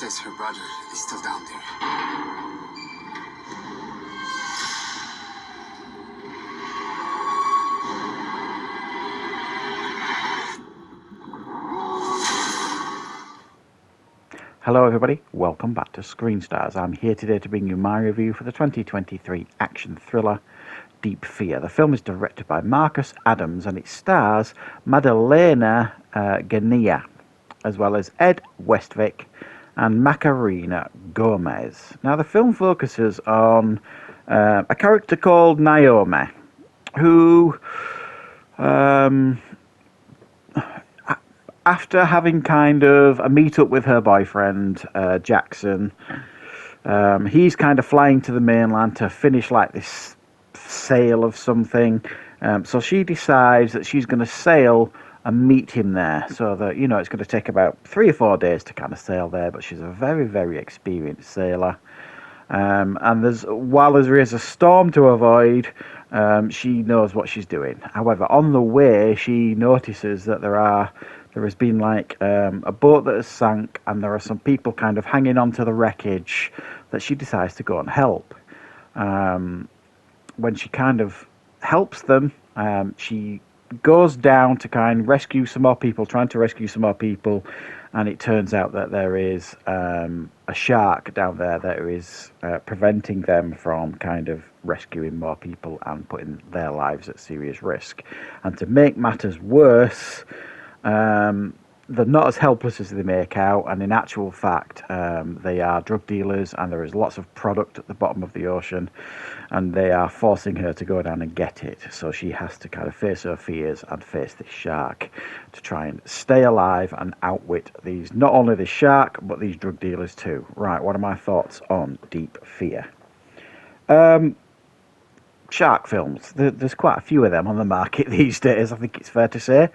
says her brother is still down there. Hello everybody, welcome back to Screenstars. I'm here today to bring you my review for the 2023 action thriller Deep Fear. The film is directed by Marcus Adams and it stars Madalena Ganea, as well as Ed Westvick and Macarena Gomez. Now the film focuses on a character called Naomi, who after having kind of a meet-up with her boyfriend, Jackson, he's kind of flying to the mainland to finish like this sale of something. So she decides that she's going to sail and meet him there. So that, you know, it's going to take about 3 or 4 days to kind of sail there, but she's a very, very experienced sailor. And while there is a storm to avoid, she knows what she's doing. However, on the way, she notices that there has been like a boat that has sank, and there are some people kind of hanging onto the wreckage that she decides to go and help. When she kind of helps them, she goes down to kind of rescue some more people, trying to rescue some more people, and it turns out that there is a shark down there that is preventing them from kind of rescuing more people and putting their lives at serious risk. And to make matters worse, they're not as helpless as they make out, and in actual fact they are drug dealers, and there is lots of product at the bottom of the ocean, and they are forcing her to go down and get it. So she has to kind of face her fears and face this shark to try and stay alive and outwit these, not only the shark but these drug dealers too. Right, what are my thoughts on Deep Fear? Shark films, there's quite a few of them on the market these days, I think it's fair to say.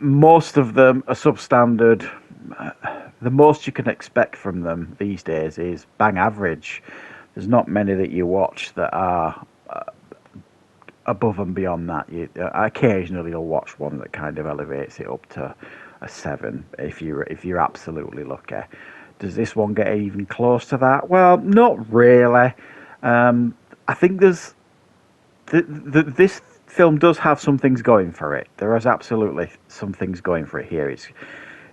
Most of them are substandard. The most you can expect from them these days is bang average. There's not many that you watch that are above and beyond that. Occasionally you'll watch one that kind of elevates it up to a 7 if you're absolutely lucky. Does this one get even close to that? Well, not really. I think this film does have some things going for it. There is absolutely some things going for it here.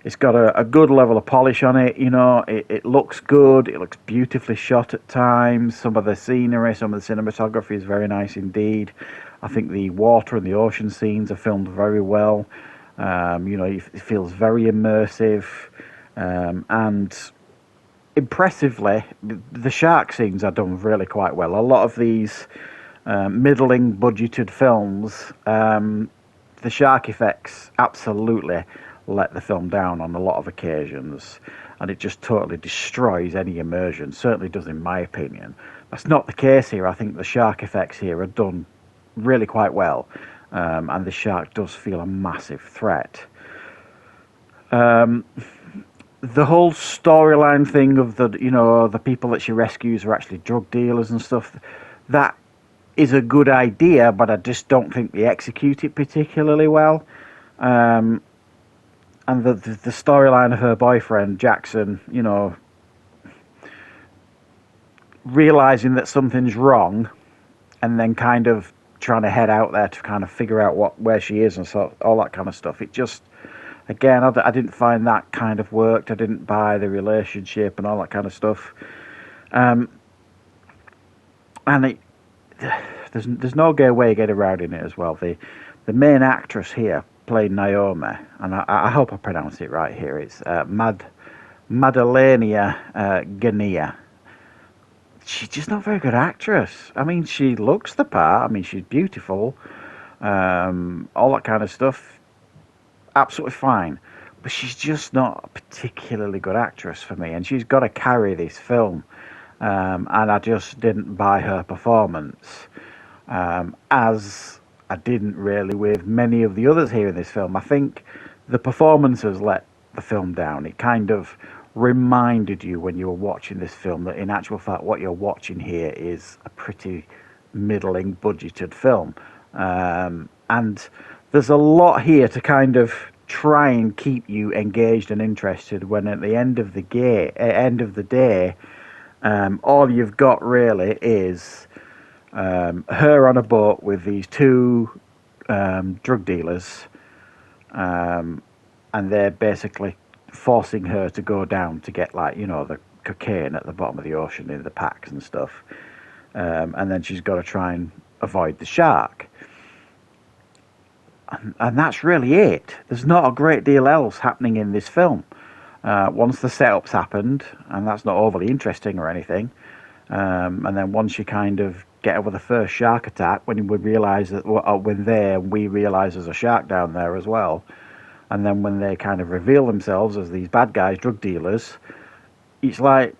It's got a good level of polish on it. You know, it looks good. It looks beautifully shot at times. Some of the scenery, some of the cinematography is very nice indeed. I think the water and the ocean scenes are filmed very well. You know, it feels very immersive, and impressively, the shark scenes are done really quite well. A lot of these middling budgeted films, the shark effects absolutely let the film down on a lot of occasions, and it just totally destroys any immersion. Certainly does, in my opinion. That's not the case here. I think the shark effects here are done really quite well, and the shark does feel a massive threat. The whole storyline thing of the people that she rescues are actually drug dealers and stuff, that is a good idea, but I just don't think they execute it particularly well. And the storyline of her boyfriend, Jackson, you know, realizing that something's wrong and then kind of trying to head out there to kind of figure out where she is and so all that kind of stuff. It just, again, I didn't find that kind of worked. I didn't buy the relationship and all that kind of stuff. And there's no way of getting around in it as well. The main actress here played Naomi, and I hope I pronounce it right here. It's Madalena Ganea. She's just not a very good actress. I mean, she looks the part. I mean, she's beautiful. All that kind of stuff. Absolutely fine. But she's just not a particularly good actress for me. And she's got to carry this film. And I just didn't buy her performance. As I didn't really with many of the others here in this film. I think the performances let the film down. It kind of reminded you when you were watching this film that in actual fact what you're watching here is a pretty middling budgeted film. And there's a lot here to kind of try and keep you engaged and interested, when at the end of the day, all you've got really is her on a boat with these two drug dealers, and they're basically forcing her to go down to get, like, the cocaine at the bottom of the ocean in the packs and stuff, and then she's got to try and avoid the shark. And that's really it. There's not a great deal else happening in this film. Once the setup's happened, and that's not overly interesting or anything, and then once you kind of get over the first shark attack, when we realise that we realise there's a shark down there as well, and then when they kind of reveal themselves as these bad guys, drug dealers, it's like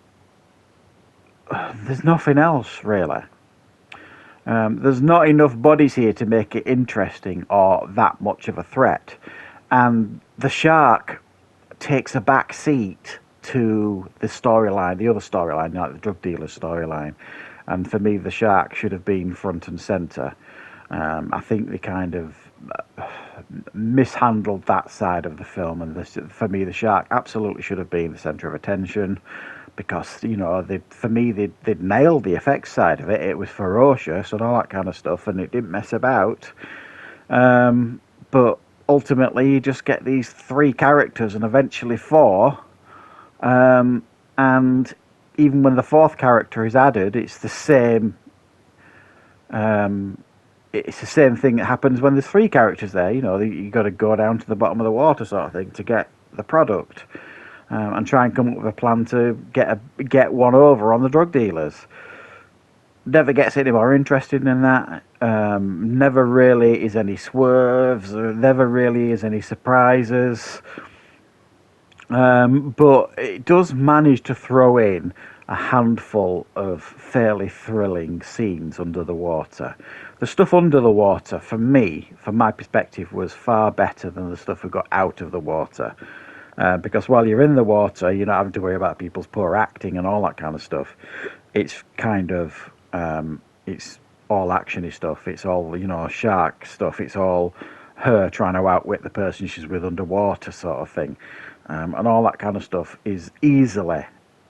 there's nothing else really. There's not enough bodies here to make it interesting or that much of a threat. And the shark takes a back seat to the storyline, the other storyline, like the drug dealer storyline. And for me, the shark should have been front and centre. I think they kind of mishandled that side of the film. And for me, the shark absolutely should have been the centre of attention. Because, for me, they'd nailed the effects side of it. It was ferocious and all that kind of stuff, and it didn't mess about. But ultimately, you just get these 3 characters and eventually 4. And even when the 4th character is added, it's the same. It's the same thing that happens when there's 3 characters there. You got to go down to the bottom of the water, sort of thing, to get the product. And try and come up with a plan to get one over on the drug dealers. Never gets any more interested than that. Never really is any swerves. Never really is any surprises. But it does manage to throw in a handful of fairly thrilling scenes under the water. The stuff under the water, for me, from my perspective, was far better than the stuff we got out of the water. Because while you're in the water, you're not having to worry about people's poor acting and all that kind of stuff. It's kind of, it's all actiony stuff. It's all, shark stuff. It's all her trying to outwit the person she's with underwater, sort of thing. And all that kind of stuff is easily,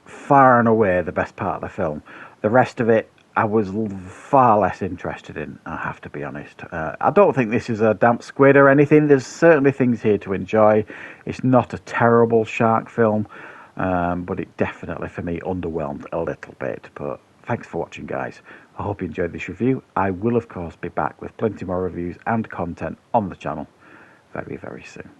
far and away, the best part of the film. The rest of it, I was far less interested in, I have to be honest. I don't think this is a damp squid or anything. There's certainly things here to enjoy. It's not a terrible shark film, but it definitely, for me, underwhelmed a little bit. But thanks for watching, guys. I hope you enjoyed this review. I will, of course, be back with plenty more reviews and content on the channel very, very soon.